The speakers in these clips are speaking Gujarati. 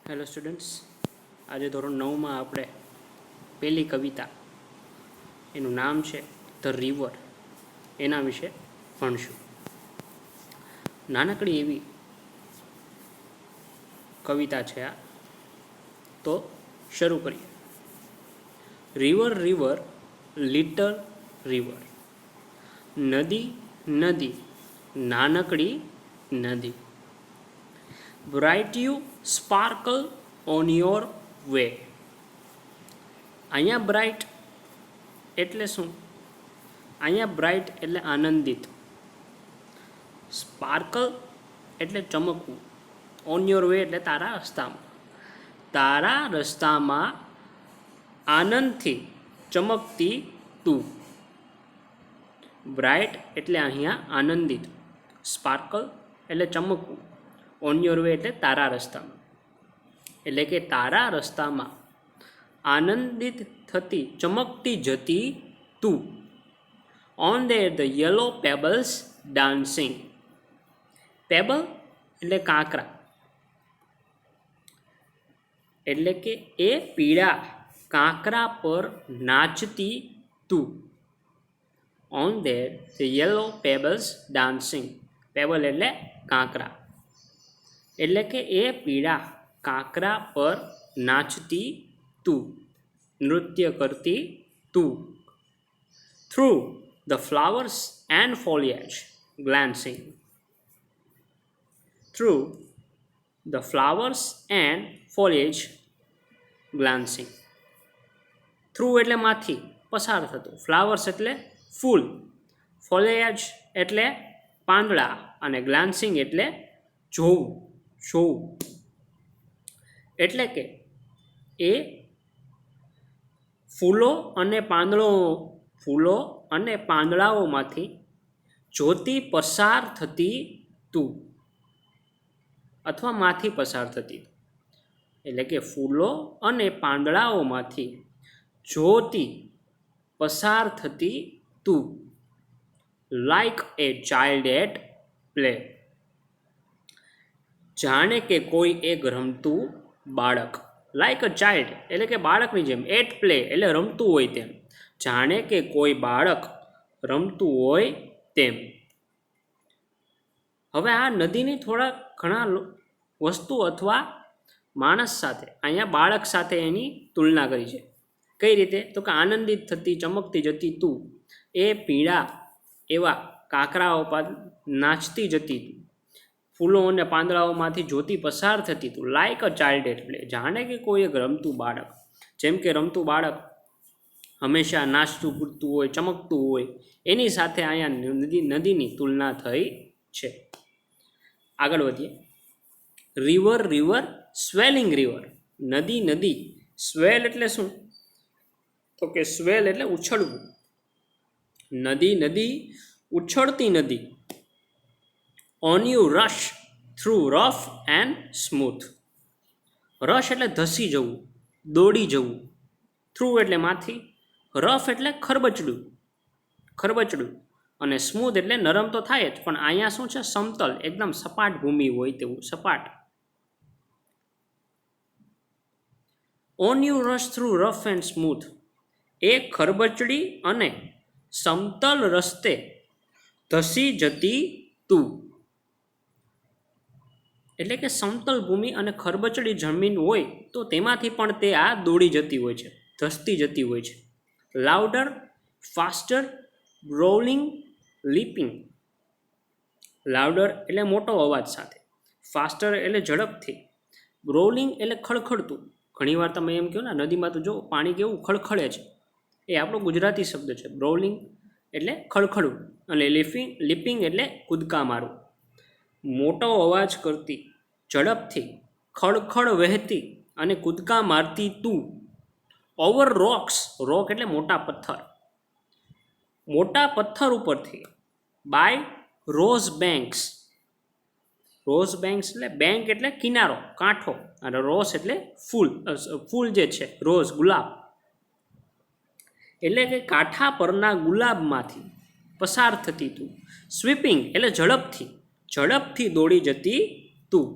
હેલો સ્ટુડન્ટ્સ, આજે ધોરણ 9માં આપણે પહેલી કવિતા, એનું નામ છે ધ રિવર, એના વિશે ભણશું. નાનકડી એવી કવિતા છે આ, તો શરૂ કરીએ. રિવર રિવર લિટલ રિવર, નદી નદી નાનકડી નદી, bright you sparkle on your way. અહીંયા બ્રાઇટ એટલે શું? અહીંયા બ્રાઇટ એટલે આનંદિત, સ્પાર્કલ એટલે ચમકવું, ઓન યોર વે એટલે તારા રસ્તામાં. તારા રસ્તામાં આનંદથી ચમકતી તું. બ્રાઇટ એટલે અહીંયા આનંદિત, સ્પાર્કલ એટલે ચમકવું, ઓન યોર વે એટલે તારા રસ્તામાં. એટલે કે તારા રસ્તામાં આનંદિત થતી ચમકતી જતી તું. On there the yellow pebbles dancing. Payable એટલે કાંકરા, એટલે કે એ પીળા કાંકરા પર નાચતી તું. On there the yellow pebbles dancing. Payable એટલે કાંકરા, એટલે કે એ પીળા કાંકરા પર નાચતી તું, નૃત્ય કરતી તું. Through the flowers and foliage glancing. Through the flowers and foliage glancing. Through એટલે માંથી, પસાર થતું. ફ્લાવર્સ એટલે ફૂલ, ફોલિયેજ એટલે પાંદડા, અને ગ્લાન્સિંગ એટલે જોવું, જોવું. એટલે કે એ ફૂલો અને પાંદડાઓમાંથી જ્યોતિ પસાર થતી તું, અથવા માંથી પસાર થતી. એટલે કે ફૂલો અને પાંદડાઓમાંથી જ્યોતિ પસાર થતી તું. Like a child at play. જાણે કે કોઈ એક રમતું બાળક. લાઈક અ ચાઇલ્ડ એટલે કે બાળકની જેમ, એટ પ્લે એટલે રમતું હોય તેમ. જાણે કે કોઈ બાળક રમતું હોય તેમ. હવે આ નદીની ઘણા વસ્તુ અથવા માણસ સાથે, અહીંયા બાળક સાથે એની તુલના કરી છે. કઈ રીતે? તો કે આનંદિત થતી ચમકતી જતી તું, એ પીળા એવા કાંકરાઓ પર નાચતી જતી તું, ફૂલો અને પાંદડાઓમાંથી જ્યોતિ પસાર થતી તું. Like a child at play. જાણે કે કોઈ એક રમતું બાળક. જેમ કે રમતું બાળક હંમેશા નાચતું કૂદતું હોય, ચમકતું હોય, એની સાથે અહીંયા નદીની તુલના થઈ છે. આગળ વધીએ. River river swelling river. નદી નદી. સ્વેલ એટલે શું? તો કે સ્વેલ એટલે ઉછળવું. નદી નદી ઉછળતી નદી. On you rush through rough and smooth. Rush એટલે ધસી જવું, દોડી જવું. થ્રુ એટલે માંથી. રફ એટલે ખરબચડું, ખરબચડું. અને સ્મૂથ એટલે નરમ તો થાય જ, પણ અહીંયા શું છે? સમતલ, એકદમ સપાટ ભૂમિ હોય તેવું, સપાટ. On you rush through rough and smooth. એ ખરબચડી અને સમતલ રસ્તે ધસી જતી તું. એટલે કે સમતલ ભૂમિ અને ખરબચડી જમીન હોય તો તેમાંથી પણ તે આ દોડી જતી હોય છે, ધસતી જતી હોય છે. Louder, faster, growling, leaping. Louder એટલે મોટો અવાજ સાથે, ફાસ્ટર એટલે ઝડપથી, ગ્રોવલિંગ એટલે ખડખડતું. ઘણીવાર તમે એમ કહો ને, નદીમાં તો જો પાણી કેવું ખડખડે છે, એ આપણો ગુજરાતી શબ્દ છે. ગ્રોવલિંગ એટલે ખડખડવું, અને લીપિંગ એટલે કૂદકા મારવું. મોટો અવાજ કરતી, ઝડપથી, ખડખડ વહેતી અને કૂદકા મારતી તું. Over rocks. રોક એટલે મોટા પથ્થર. મોટા પથ્થર ઉપરથી. By rose banks. Rose banks એટલે બેંક એટલે કિનારો, કાંઠો, અને રોઝ એટલે ફૂલ. ફૂલ જે છે રોઝ, ગુલાબ. એટલે કે કાંઠા પરના ગુલાબમાંથી પસાર થતી તું. સ્વીપિંગ એટલે ઝડપથી, ઝડપથી દોડી જતી તું.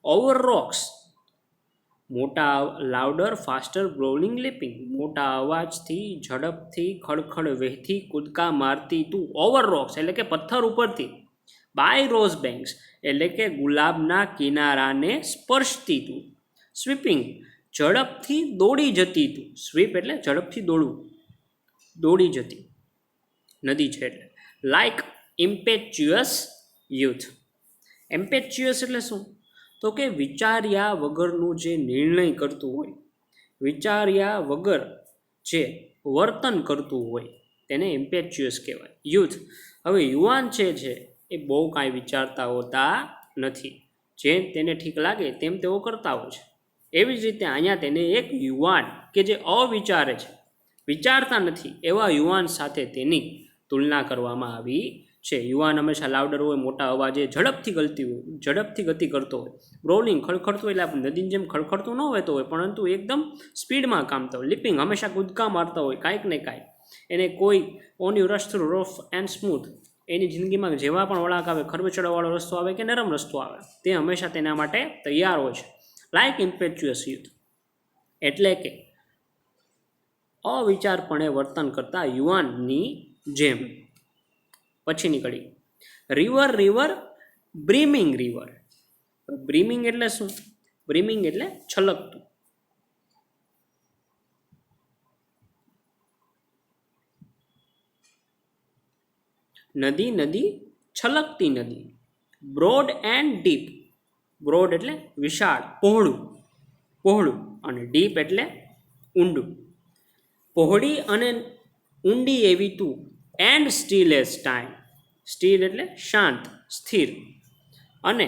ઓવર રોક્સ મોટા લાઉડર ફાસ્ટર ગ્રોલિંગ લેપિંગ, મોટા અવાજથી ઝડપથી ખડખડ વહેતી કૂદકા મારતી તું, ઓવર રોક્સ એટલે કે પથ્થર ઉપરથી, બાય રોઝ બેંક્સ એટલે કે ગુલાબના કિનારાને સ્પર્શતી તું, સ્વીપિંગ ઝડપથી દોડી જતી તું, સ્વીપ એટલે ઝડપથી દોડવું, દોડી જતી નદી છે એટલે, લાઇક ઇમ્પેચ્યુઅસ યુથ. એમ્પેચ્યુઅસ એટલે શું? તો કે વિચાર્યા વગરનું જે નિર્ણય કરતું હોય, વિચાર્યા વગર જે વર્તન કરતું હોય તેને ઇમ્પેચ્યુઅસ કહેવાય. યુથ, હવે યુવાન છે એ બહુ કાંઈ વિચારતા હોતા નથી, જે તેને ઠીક લાગે તેમ તેઓ કરતા હોય છે. એવી જ રીતે અહીંયા તેને એક યુવાન કે જે અવિચારે છે, વિચારતા નથી એવા યુવાન સાથે તેની તુલના કરવામાં આવી છે. યુવાન હંમેશા લાઉડર હોય, મોટા અવાજે ઝડપથી ગતિ કરતો હોય, રોલિંગ ખડખડતું એટલે આપણે નદીની જેમ ખડખડતું ન વહેતો હોય પરંતુ એકદમ સ્પીડમાં કામતો હોય, લિપિંગ હંમેશા કૂદકા મારતા હોય કાંઈક ને કાંઈક, એને કોઈ on you rush through rough and smooth, એની જિંદગીમાં જેવા પણ વળાંક આવે, ખરબચડાવાળો રસ્તો આવે કે નરમ રસ્તો આવે, તે હંમેશા તેના માટે તૈયાર હોય છે. લાઇક ઇમ્પેચ્યુઅસ યુથ એટલે કે અવિચારપણે વર્તન કરતા યુવાનની જેમ. પછીની કડી, રિવર રિવર બ્રીમિંગ રિવર. બ્રીમિંગ એટલે શું? બ્રીમિંગ એટલે છલકતું. નદી નદી છલકતી નદી. Broad and deep. બ્રોડ એટલે વિશાળ, પહોળું અને ડીપ એટલે ઊંડું. પહોળી અને ઊંડી એવી તું, and steel as time. Steel એટલે શાંત, સ્થિર, અને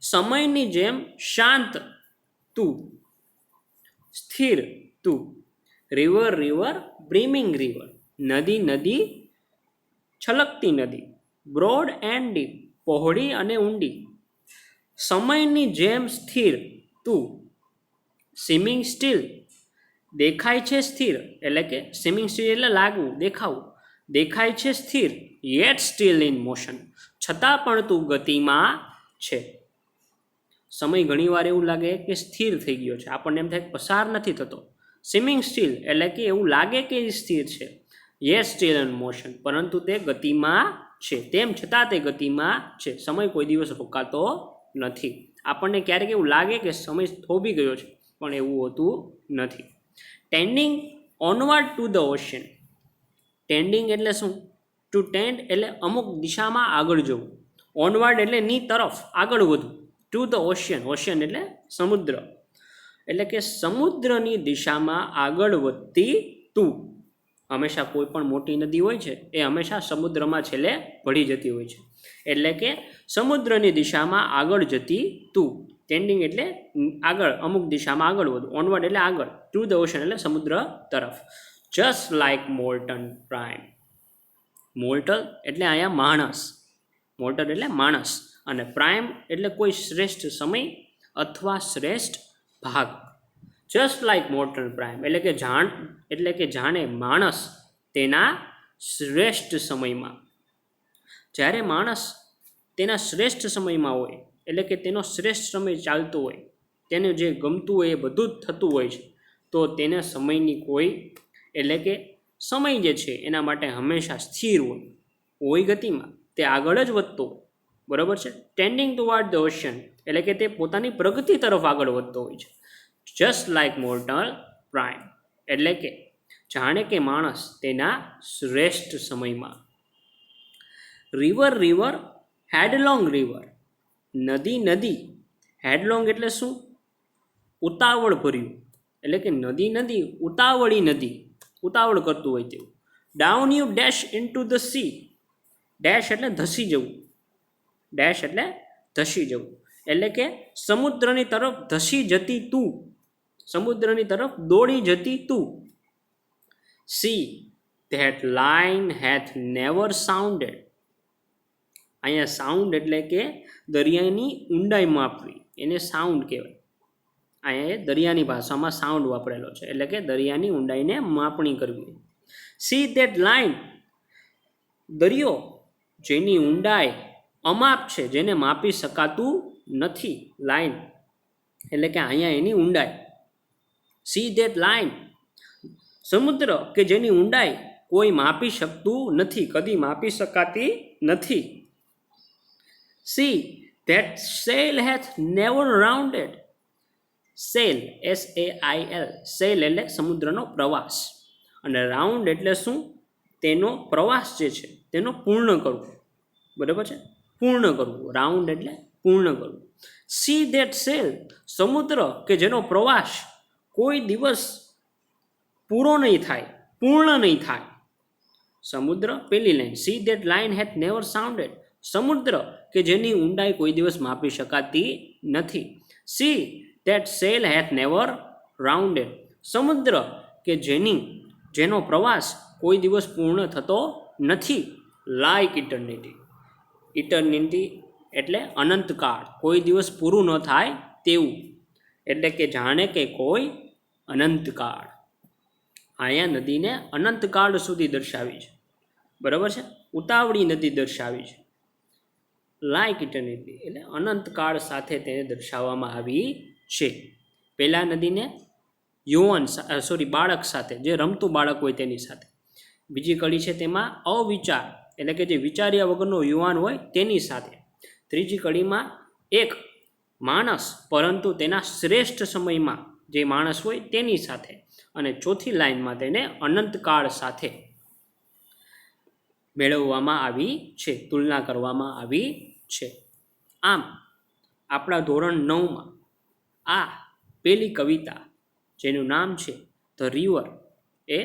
સમયની જેમ શાંત તું, સ્થિર તું. River river brimming river. નદી નદી છલકતી નદી. બ્રોડ એન્ડ ડીપ, પહોળી અને ઊંડી. સમયની જેમ સ્થિર તું. સીમિંગ સ્ટીલ, દેખાય છે સ્થિર, એટલે કે સીમિંગ સ્ટીલ એટલે લાગવું, દેખાવું, દેખાય છે સ્થિર. યેટ સ્ટીલ ઇન મોશન, છતાં પણ તું ગતિમાં છે. સમય ઘણીવાર એવું લાગે કે સ્થિર થઈ ગયો છે, આપણને એમ થાય પસાર નથી થતો. સીમિંગ સ્ટીલ એટલે કે એવું લાગે કે એ સ્થિર છે. યેટ સ્ટીલ ઇન મોશન, પરંતુ તે ગતિમાં છે, તેમ છતાં તે ગતિમાં છે. સમય કોઈ દિવસ રોકાતો નથી. આપણને ક્યારેક એવું લાગે કે સમય થોભી ગયો છે, પણ એવું હોતું નથી. Tending onward to the ocean. Tending એટલે શું? ટુ ટેન્ડ એટલે અમુક દિશામાં આગળ જવું. ઓનવર્ડ એટલે ની તરફ આગળ વધવું. ટુ ધ ઓશન, ઓશન એટલે સમુદ્ર, એટલે કે સમુદ્રની દિશામાં આગળ વધતી તું. હંમેશા કોઈ પણ મોટી નદી હોય છે એ હંમેશા સમુદ્રમાં છેલ્લે ભળી જતી હોય છે, એટલે કે સમુદ્રની દિશામાં આગળ જતી તું. ટેન્ડિંગ એટલે આગળ, અમુક દિશામાં આગળ વધવું. ઓનવર્ડ એટલે આગળ. ટુ ધ ઓશન એટલે સમુદ્ર તરફ. Just like Moulton prime. Mortal એટલે અહીંયા માણસ, મોર્ટલ એટલે માણસ, અને પ્રાઇમ એટલે કોઈ શ્રેષ્ઠ સમય અથવા શ્રેષ્ઠ ભાગ. જસ્ટ લાઇક મોર્ટલ પ્રાઇમ એટલે કે જાણે માણસ તેના શ્રેષ્ઠ સમયમાં. જ્યારે માણસ તેના શ્રેષ્ઠ સમયમાં હોય, એટલે કે તેનો શ્રેષ્ઠ સમય ચાલતો હોય, તેને જે ગમતું હોય એ બધું જ થતું હોય છે, તો તેને સમયની કોઈ, એટલે કે સમય જે છે એના માટે હંમેશા સ્થિર હોય ગતિમાં, તે આગળ જ વધતો હોય. બરાબર છે. ટેન્ડિંગ ટુવર્ડ ધ ઓશન એટલે કે તે પોતાની પ્રગતિ તરફ આગળ વધતો હોય છે. જસ્ટ લાઇક મોર્ટલ પ્રાઇમ એટલે કે જાણે કે માણસ તેના શ્રેષ્ઠ સમયમાં. River river headlong river. નદી નદી, હેડલોંગ એટલે શું? ઉતાવળ ભર્યું, એટલે કે નદી ઉતાવળી નદી, ઉતાવળ કરતું હોય તેવું. Down you dash into the sea. Dash એટલે ધસી જવું, ડેશ એટલે ધસી જવું, એટલે કે સમુદ્રની તરફ ધસી જતી તું, સમુદ્રની તરફ દોડી જતી તું. Sea that line hath never sounded. અહીંયા સાઉન્ડ એટલે કે દરિયાની ઊંડાઈ માપવી, એને સાઉન્ડ કહેવાય. અહીંયા દરિયાની ભાષામાં સાઉન્ડ વાપરેલો છે, એટલે કે દરિયાની ઊંડાઈને માપણી કરવી. સી ધેટ લાઇન, દરિયો જેની ઊંડાઈ અમાપ છે, જેને માપી શકાતું નથી. લાઇન એટલે કે અહીંયા એની ઊંડાઈ. સી ધેટ લાઇન, સમુદ્ર કે જેની ઊંડાઈ કોઈ માપી શકતું નથી, કદી માપી શકાતી નથી. Sea that sail hath never rounded, sail SAIL, sail એટલે સમુદ્રનો પ્રવાસ, અને રાઉન્ડ એટલે શું? તેનો પ્રવાસ જે છે તેનો પૂર્ણ કરવું, બરાબર છે, પૂર્ણ કરવું, રાઉન્ડ એટલે પૂર્ણ કરવું. સી ધેટ સેલ, સમુદ્ર કે જેનો પ્રવાસ કોઈ દિવસ પૂરો નહીં થાય, પૂર્ણ નહીં થાય. સમુદ્ર પેલી line, sea that line hath never sounded, સમુદ્ર કે જેની ઊંડાઈ કોઈ દિવસ માપી શકાતી નથી. Sea that sail hath never rounded, સમુદ્ર કે જેનો પ્રવાસ કોઈ દિવસ પૂર્ણ થતો નથી. લાઇક ઇટર્નિટી, ઇટર્નિટી એટલે અનંતકાળ, કોઈ દિવસ પૂરું ન થાય તેવું, એટલે કે જાણે કે કોઈ અનંતકાળ. અહીંયા નદીને અનંતકાળ સુધી દર્શાવી છે, બરાબર છે, ઉતાવળી નદી દર્શાવી છે. લાઇક ઇટર્નિટી એટલે અનંતકાળ સાથે તેને દર્શાવવામાં આવી છે. પહેલા નદીને યુવાન બાળક સાથે, જે રમતું બાળક હોય તેની સાથે. બીજી કડી છે તેમાં અવિચાર એટલે કે જે વિચાર્યા વગરનો યુવાન હોય તેની સાથે. ત્રીજી કડીમાં એક માણસ પરંતુ તેના શ્રેષ્ઠ સમયમાં જે માણસ હોય તેની સાથે. અને ચોથી લાઇનમાં તેને અનંતકાળ સાથે મેળવવામાં આવી છે, તુલના કરવામાં આવી છે. આમ આપણા ધોરણ 9માં આ પહેલી કવિતા જેનું નામ છે ધ રિવર એ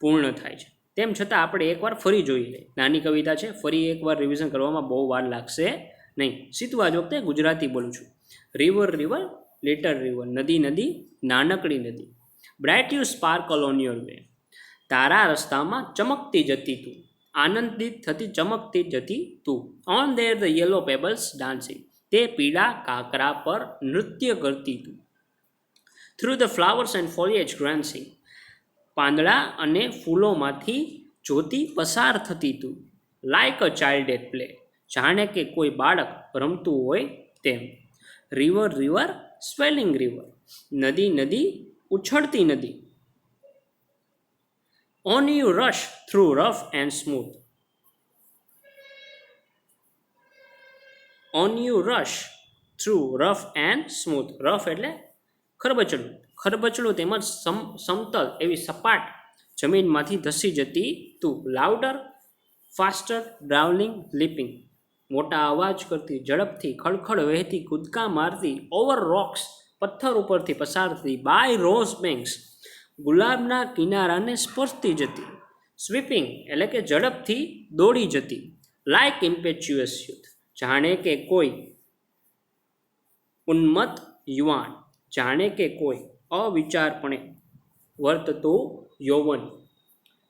પૂર્ણ થાય છે. તેમ છતાં આપણે એકવાર ફરી જોઈ લઈએ. નાની કવિતા છે, ફરી એકવાર રિવિઝન કરવામાં બહુ વાર લાગશે નહીં. સીધું આજ વખતે ગુજરાતી બોલું છું. રિવર રિવર લિટલ રિવર, નદી નદી નાનકડી નદી. Bright you sparkle on your way, તારા રસ્તામાં ચમકતી જતી તું, આનંદિત થતી ચમકતી જતી તું. On there the yellow pebbles dancing, તે પીળા કાંકરા પર નૃત્ય કરતી તું. Through the flowers and foliage glancing, પાંદડા અને ફૂલોમાંથી જ્યોતિ પસાર થતી તું. Like a child at play, જાણે કે કોઈ બાળક રમતું હોય તેમ. રિવર રિવર સ્વેલિંગ રિવર, નદી નદી ઉછળતી નદી. On you rush through rough and smooth, on you rush through rough and smooth. Rough એટલે ખરબચડું, ખરબચડું તેમજ સમતલ એવી સપાટ જમીનમાંથી ધસી જતી તું. લાઉડર ફાસ્ટર બ્રાઉલિંગ લીપિંગ, મોટા અવાજ કરતી, ઝડપથી ખડખડ વહેતી, કૂદકા મારતી. ઓવર રોક્સ, પથ્થર ઉપરથી પસાર થતી. બાય રોઝ બેંક્સ, ગુલાબના કિનારાને સ્પર્શતી જતી. સ્વીપિંગ એટલે કે ઝડપથી દોડી જતી. લાઇક ઇમ્પેચ્યુઅસ યુથ, જાણે કે કોઈ ઉન્મત્ત યુવાન, જાણે કે કોઈ અવિચારપણે વર્તતું યૌવન.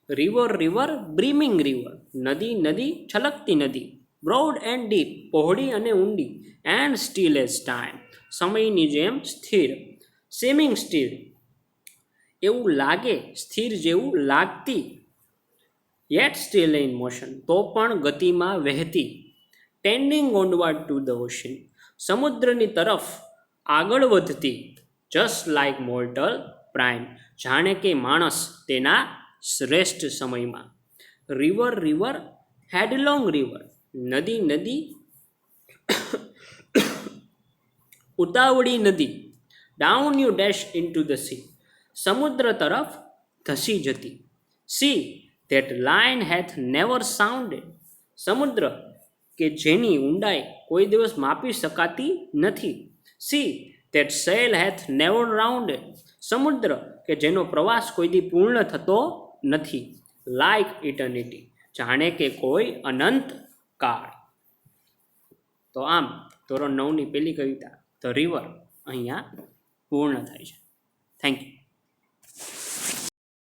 રિવર રિવર બ્રીમિંગ રિવર, નદી નદી છલકતી નદી. બ્રોડ એન્ડ ડીપ, પહોળી અને ઊંડી. એન્ડ સ્ટીલ એઝ ટાઈમ, સમયની જેમ સ્થિર. સેમિંગ સ્ટીલ, એવું લાગે, સ્થિર જેવું લાગતી. યેટ સ્ટીલ ઇન મોશન, તો પણ ગતિમાં વહેતી. Tending onward to the ocean, સમુદ્રની તરફ આગળ વધતી. જસ્ટ લાઇક મોર્ટલ પ્રાઇમ, જાણે કે માણસ તેના શ્રેષ્ઠ સમયમાં. રિવર રિવર હેડલોંગ રિવર, નદી નદી ઉતાવળી નદી. Down you dash into the sea, સમુદ્ર તરફ ધસી જતી. Sea that line hath never sounded, સમુદ્ર કે જેની ઊંડાઈ કોઈ દિવસ માપી શકાતી નથી. Sea that sail hath never rounded, સમુદ્ર કે જેનો પ્રવાસ કોઈ દી પૂર્ણ થતો નથી. લાઇક ઇટર્નિટી, જાણે કે કોઈ અનંત કાળ. તો આમ ધોરણ 9ની પહેલી કવિતા ધ રિવર અહીંયા પૂર્ણ થાય છે. Thank you.